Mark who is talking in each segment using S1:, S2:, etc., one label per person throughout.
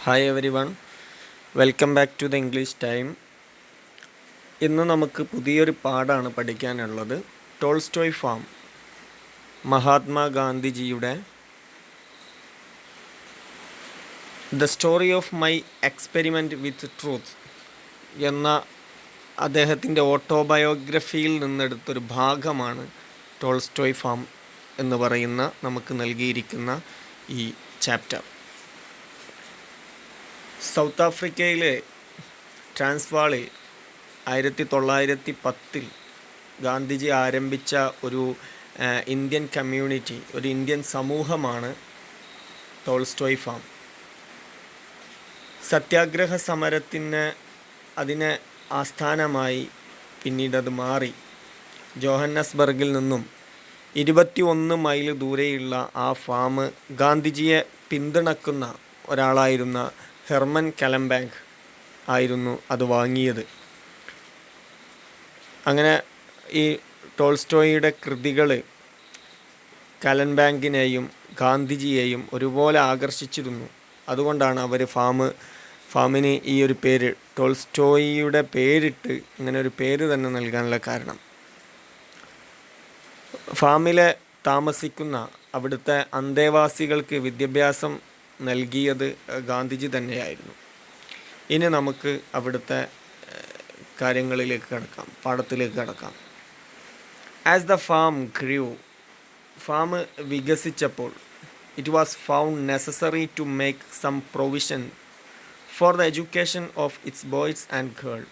S1: Hi everyone, welcome back to the English time. ഇന്ന് നമുക്ക് പുതിയൊരു പാഠമാണ് പഠിക്കാനുള്ളത്. ടോൾസ്റ്റോയ് ഫാം, മഹാത്മാഗാന്ധിജിയുടെ the story of my experiment with truth എന്ന അദ്ദേഹത്തിൻ്റെ ഓട്ടോബയോഗ്രഫിയിൽ നിന്നെടുത്തൊരു ഭാഗമാണ് ടോൾസ്റ്റോയ് ഫാം എന്ന് പറയുന്ന നമുക്ക് നൽകിയിരിക്കുന്ന ഈ ചാപ്റ്റർ. സൗത്ത് ആഫ്രിക്കയിലെ ട്രാൻസ്വാളിൽ 1910 ഗാന്ധിജി ആരംഭിച്ച ഒരു ഇന്ത്യൻ കമ്മ്യൂണിറ്റി, ഒരു ഇന്ത്യൻ സമൂഹമാണ് ടോൾസ്റ്റോയ് ഫാം. സത്യാഗ്രഹ സമരത്തിന് അതിനെ ആസ്ഥാനമായി പിന്നീടത് മാറി. ജോഹന്നസ്ബർഗിൽ നിന്നും 21 മൈൽ ദൂരെയുള്ള ആ ഫാം ഗാന്ധിജിയെ പിന്തുണക്കുന്ന ഒരാളായിരുന്ന ഹെർമൻ കലംബാങ്ക് ആയിരുന്നു അത് വാങ്ങിയത്. അങ്ങനെ ഈ ടോൾസ്റ്റോയിയുടെ കൃതികൾ കലംബാങ്കിനെയും ഗാന്ധിജിയെയും ഒരുപോലെ ആകർഷിച്ചിരുന്നു. അതുകൊണ്ടാണ് അവർ ഫാമിന് ഈ ഒരു പേര്, ടോൾസ്റ്റോയിയുടെ പേരിട്ട് ഇങ്ങനെ ഒരു പേര് തന്നെ നൽകാനുള്ള കാരണം. ഫാമിലെ താമസിക്കുന്ന അവിടുത്തെ അന്തേവാസികൾക്ക് വിദ്യാഭ്യാസം നൽകിയത് ഗാന്ധിജി തന്നെയായിരുന്നു. ഇനി നമുക്ക് അവിടുത്തെ കാര്യങ്ങളിലേക്ക് കടക്കാം, പാഠത്തിലേക്ക് കടക്കാം. As the farm grew, farm വികസിച്ചപ്പോൾ, it was found necessary to make some provision for the education of its boys and girl.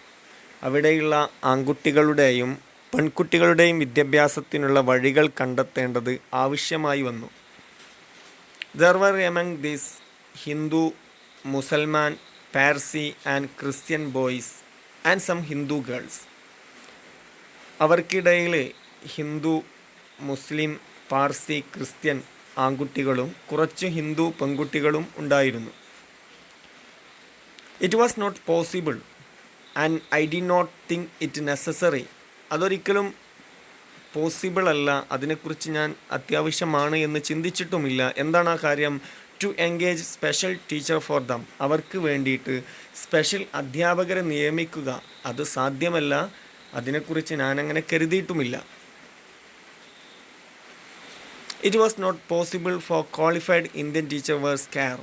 S1: അവിടെയുള്ള ആൺകുട്ടികളുടെയും പെൺകുട്ടികളുടെയും വിദ്യാഭ്യാസത്തിനുള്ള വഴികൾ കണ്ടെത്തേണ്ടത് ആവശ്യമായി വന്നു. There were among these Hindu, Musalman, Parsi and Christian boys and some Hindu girls. അവർക്കിടയിൽ ഹിന്ദു, മുസ്ലിം, Parsi, Christian ആൺകുട്ടികളും കുറച്ച് ഹിന്ദു പെൺകുട്ടികളും ഉണ്ടായിരുന്നു. It was not possible and I did not think it necessary. അതൊരിക്കലും പോസിബിൾ അല്ല, അതിനെക്കുറിച്ച് ഞാൻ അത്യാവശ്യമാണ് എന്ന് ചിന്തിച്ചിട്ടുമില്ല. എന്താണ് ആ കാര്യം? To engage special teacher for them, അവർക്ക് വേണ്ടിയിട്ട് സ്പെഷ്യൽ അധ്യാപകരെ നിയമിക്കുക, അത് സാധ്യമല്ല, അതിനെക്കുറിച്ച് ഞാനങ്ങനെ കരുതിയിട്ടുമില്ല. It was not possible for qualified Indian teacher were scarce.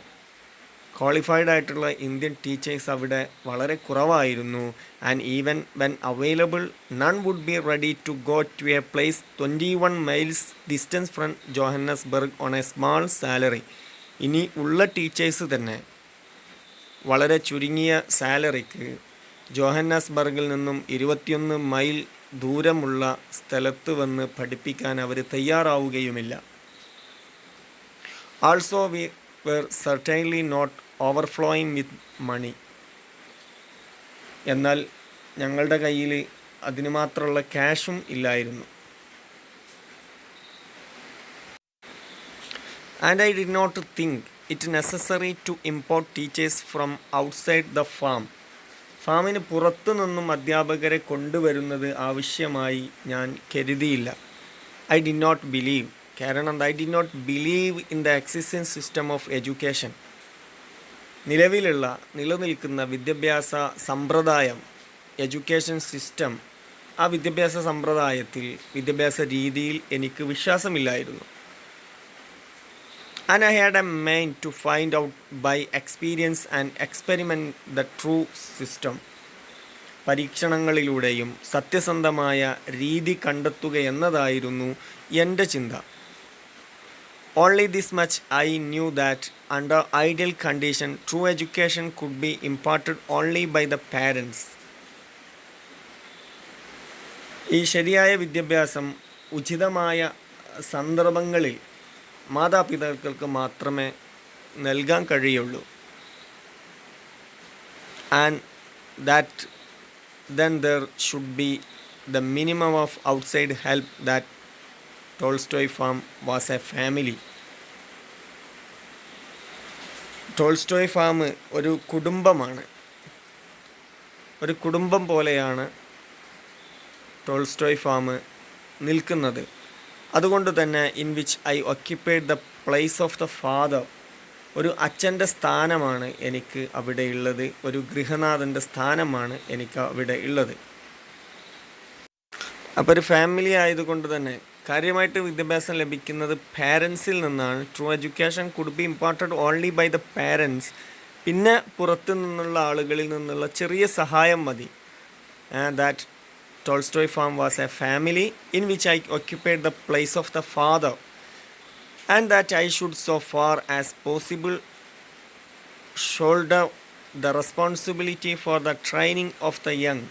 S1: Qualified ആയിട്ടുള്ള ഇന്ത്യൻ ടീച്ചേഴ്സ് അവിടെ വളരെ കുറവായിരുന്നു. And even when available none would be ready to go to a place 21 miles distance from Johannesburg on a small salary. ഇനി ഉള്ള teachers തന്നെ വളരെ ചുരുങ്ങിയ സാലറിക്ക് ജോഹന്നസ്ബർഗിൽ നിന്നും 21 മൈൽ ദൂരമുള്ള സ്ഥലത്ത് വന്ന് പഠിപ്പിക്കാൻ അവർ തയ്യാറാവുകയുമില്ല. Also we were certainly not overflowing with money. എന്നാൽ ഞങ്ങളുടെ കയ്യിൽ അതിന് മാത്രമുള്ള ക്യാഷും ഇല്ലായിരുന്നു. And I did not think it necessary to import teachers from outside the farm. ഫാമിന് പുറത്തു നിന്നും അധ്യാപകരെ കൊണ്ടുവരുന്നത് ആവശ്യമായി ഞാൻ കരുതിയില്ല. I did not believe, കാരണം I did not believe in the existence system of education. നിലനിൽക്കുന്ന വിദ്യാഭ്യാസ സമ്പ്രദായം, എഡ്യൂക്കേഷൻ സിസ്റ്റം, ആ വിദ്യാഭ്യാസ സമ്പ്രദായത്തിൽ, വിദ്യാഭ്യാസ രീതിയിൽ എനിക്ക് വിശ്വാസമില്ലായിരുന്നു. And I had a mind to find out by experience and experiment the true system. പരീക്ഷണങ്ങളിലൂടെയും സത്യസന്ധമായ രീതി കണ്ടെത്തുക എന്നതായിരുന്നു എൻ്റെ ചിന്ത. Only this much I knew, that under ideal condition true education could be imparted only by the parents. ഈ ശരിയായ വിദ്യാഭ്യാസം ഉചിതമായ സന്ദർഭങ്ങളിൽ മാതാപിതാക്കൾക്ക് മാത്രമേ നൽകാൻ കഴിയുള്ളൂ. And that then there should be the minimum of outside help. That Tolstoy farm was A family. Tolstoy farm ഒരു കുടുംബമാണ്, ഒരു കുടുംബം പോലെയാണ് ടോൾസ്റ്റോയ് ഫാം നിൽക്കുന്നത്. അതുകൊണ്ട് തന്നെ in which I occupied the place of the father, ഒരു അച്ഛൻ്റെ സ്ഥാനമാണ് എനിക്ക് അവിടെ ഉള്ളത്, ഒരു ഗൃഹനാഥൻ്റെ സ്ഥാനമാണ് എനിക്ക് അവിടെ ഉള്ളത്. അപ്പോൾ ഒരു ഫാമിലി ആയതുകൊണ്ട് തന്നെ കാര്യമായിട്ട് വിദ്യാഭ്യാസം ലഭിക്കുന്നത് പാരൻസിൽ നിന്നാണ്. True education could be imported only by the parents. പിന്നെ പുറത്തു നിന്നുള്ള ആളുകളിൽ നിന്നുള്ള ചെറിയ സഹായം മതി. That Tolstoy farm was a family in which I occupied the place of the father, and that I should so far as possible shoulder the responsibility for the training of the young.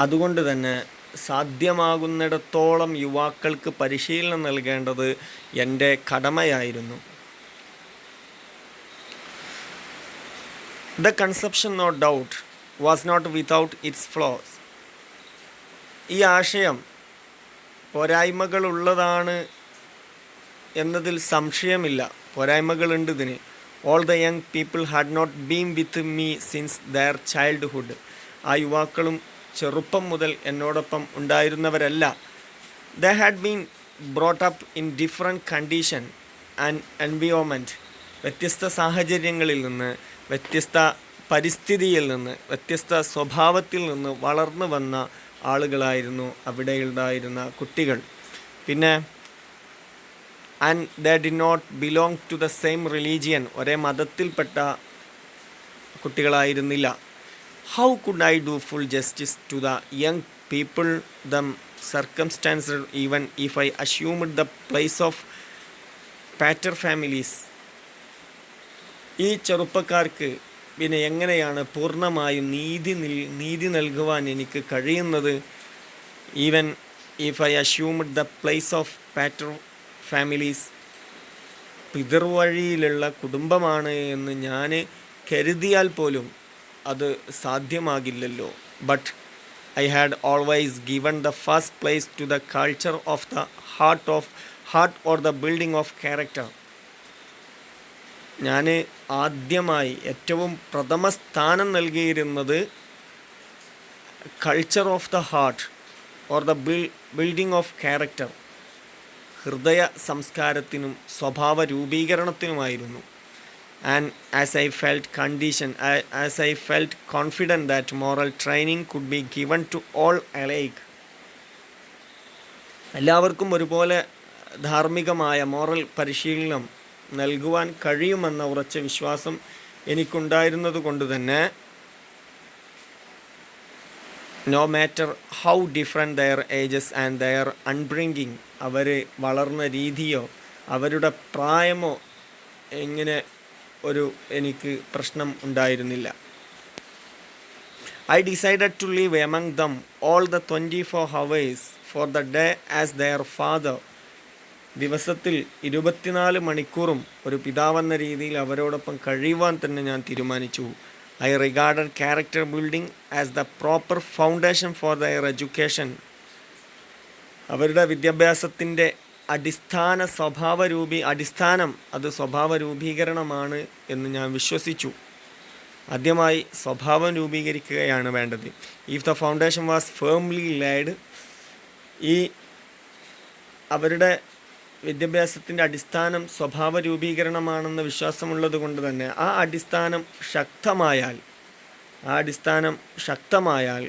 S1: അതുകൊണ്ട് തന്നെ സാധ്യമാകുന്നിടത്തോളം യുവാക്കൾക്ക് പരിശീലനം നൽകേണ്ടത് എൻ്റെ കടമയായിരുന്നു. The conception, no doubt, was not without its flaws. ഈ ആശയം പോരായ്മകളുള്ളതാണ് എന്നതിൽ സംശയമില്ല. പോരായ്മകളുണ്ട് ഇതിന്. All the young people had not been with me since their childhood. ആ യുവാക്കളും ചെറുപ്പം മുതൽ എന്നോടൊപ്പം ഉണ്ടായിരുന്നവരല്ല. They had been brought up in different condition and environment. വ്യത്യസ്ത സാഹചര്യങ്ങളിൽ നിന്ന്, വ്യത്യസ്ത പരിസ്ഥിതിയിൽ നിന്ന്, വ്യത്യസ്ത സ്വഭാവത്തിൽ നിന്ന് വളർന്നു വന്ന ആളുകളായിരുന്നു അവിടെ ഉണ്ടായിരുന്ന കുട്ടികൾ. പിന്നെ and they did not belong to the same religion. ഒരേ മതത്തിൽപ്പെട്ട കുട്ടികളായിരുന്നില്ല. How could I do full justice to the young people them circumstances even if I assumed the place of pater familias. ഈ ചെറുപ്പക്കാർക്ക് പിന്നെ എങ്ങനെയാണ് പൂർണ്ണമായും നീതി നൽകുവാൻ എനിക്ക് കഴിയുന്നത്? Even if I assumed the place of pater familias, പിതൃവഴിയിലുള്ള കുടുംബമാണ് എന്ന് ഞാൻ കരുതിയാൽ പോലും അത് സാധ്യമാകില്ലല്ലോ. But I had always given the first place to the culture of the heart or the building of character. ഞാൻ ആദ്യമായി ഏറ്റവും പ്രഥമ സ്ഥാനം നൽകിയിരുന്നത് culture of the heart or the building of character, ഹൃദയ സംസ്കാരത്തിനും സ്വഭാവ രൂപീകരണത്തിനുമായിരുന്നു. And as I felt confident that moral training could be given to all alike. എല്ലാവർക്കും ഒരുപോലെ ധാർമ്മികമായ മോറൽ പരിശീലനം നൽകുവാൻ കഴിയുമെന്ന ഉറച്ച വിശ്വാസം എനിക്കുണ്ടായിരുന്നത് കൊണ്ട് തന്നെ no matter how different their ages and their upbringing, അവർ വളർന്ന രീതിയോ അവരുടെ പ്രായമോ എങ്ങനെ എനിക്ക് പ്രശ്നം ഉണ്ടായിരുന്നില്ല. I decided to live among them all the 24 hours for the day as their father. ദിവസത്തിൽ 24 മണിക്കൂറും ഒരു പിതാവെന്ന രീതിയിൽ അവരോടൊപ്പം കഴിയുവാൻ തന്നെ ഞാൻ തീരുമാനിച്ചു. I regarded character building as the proper foundation for their education. അവരുടെ വിദ്യാഭ്യാസത്തിൻ്റെ അടിസ്ഥാനം അത് സ്വഭാവ രൂപീകരണമാണ് എന്ന് ഞാൻ വിശ്വസിച്ചു. ആദ്യമായി സ്വഭാവം രൂപീകരിക്കുകയാണ് വേണ്ടത്. If the foundation was firmly laid, ഈ അവരുടെ വിദ്യാഭ്യാസത്തിൻ്റെ അടിസ്ഥാനം സ്വഭാവ രൂപീകരണമാണെന്ന് വിശ്വാസമുള്ളത് കൊണ്ട് തന്നെ ആ അടിസ്ഥാനം ശക്തമായാൽ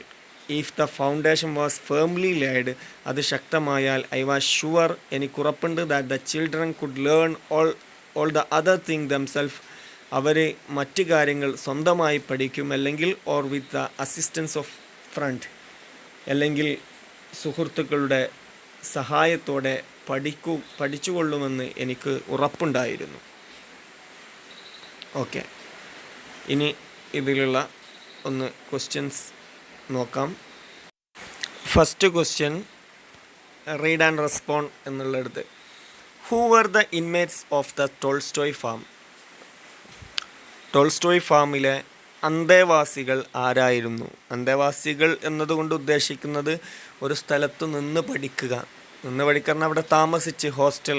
S1: if the foundation was firmly laid, അത് ശക്തമായാൽ ഐ വാസ് ഷുവർ, എനിക്കുറപ്പുണ്ട്, that the children could learn all the other thing themselves, അവർ മറ്റ് കാര്യങ്ങൾ സ്വന്തമായി പഠിക്കും, അല്ലെങ്കിൽ or with the assistance of friend, അല്ലെങ്കിൽ സുഹൃത്തുക്കളുടെ സഹായത്തോടെ പഠിച്ചുകൊള്ളുമെന്ന് എനിക്ക് ഉറപ്പുണ്ടായിരുന്നു. ഓക്കെ, ഇനി ഇതിലുള്ള ഒന്ന് ക്വസ്റ്റ്യൻസ് നോക്കാം. First question read and respond എന്നുള്ളിടത്ത്, who were the inmates of the Tolstoy farm? Tolstoy ഫാമിലെ അന്തേവാസികൾ ആരായിരുന്നു? അന്തേവാസികൾ എന്നതുകൊണ്ട് ഉദ്ദേശിക്കുന്നത് ഒരു സ്ഥലത്ത് നിന്ന് പഠിക്കുക, അവിടെ താമസിച്ച് ഹോസ്റ്റൽ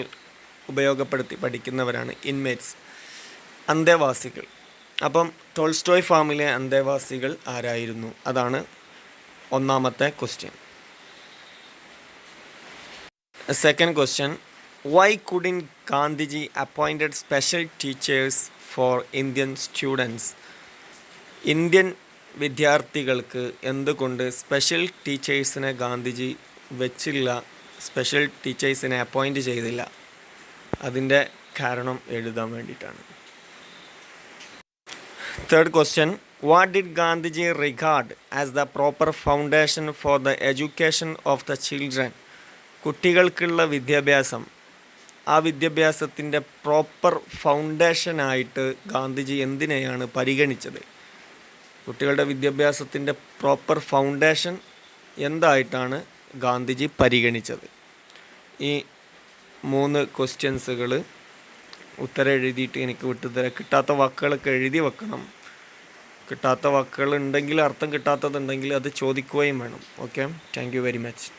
S1: ഉപയോഗപ്പെടുത്തി പഠിക്കുന്നവരാണ് ഇൻമേറ്റ്സ്, അന്തേവാസികൾ. അപ്പം ടോൾസ്റ്റോയ് ഫാമിലെ അന്തേവാസികൾ ആരായിരുന്നു? അതാണ് ഒന്നാമത്തെ question. Second question, Why couldn't Gandhiji appointed special teachers for Indian students? Indian വിദ്യാർത്ഥികൾക്ക് എന്തുകൊണ്ട് സ്പെഷ്യൽ ടീച്ചേഴ്സിനെ ഗാന്ധിജി വെച്ചില്ല, സ്പെഷ്യൽ ടീച്ചേഴ്സിനെ അപ്പോയിൻറ്റ് ചെയ്തില്ല? അതിൻ്റെ കാരണം എഴുതാൻ വേണ്ടിയിട്ടാണ്. Third question, what did Gandhiji regard as the proper foundation for the education of the children? കുട്ടികൾക്കുള്ള വിദ്യാഭ്യാസം, ആ വിദ്യാഭ്യാസത്തിൻ്റെ പ്രോപ്പർ ഫൗണ്ടേഷനായിട്ട് ഗാന്ധിജി എന്തിനെയാണ് പരിഗണിച്ചത്? കുട്ടികളുടെ വിദ്യാഭ്യാസത്തിൻ്റെ പ്രോപ്പർ ഫൗണ്ടേഷൻ എന്തായിട്ടാണ് ഗാന്ധിജി പരിഗണിച്ചത്? ഈ 3 ക്വസ്റ്റ്യൻസുകൾ ഉത്തരം എഴുതിയിട്ട് എനിക്ക് വിട്ടുതരാം. കിട്ടാത്ത വാക്കുകളൊക്കെ എഴുതി വെക്കണം. കിട്ടാത്ത വാക്കുകൾ ഉണ്ടെങ്കിൽ, അർത്ഥം കിട്ടാത്തതുണ്ടെങ്കിൽ അത് ചോദിക്കുകയും വേണം. Okay, thank you very much.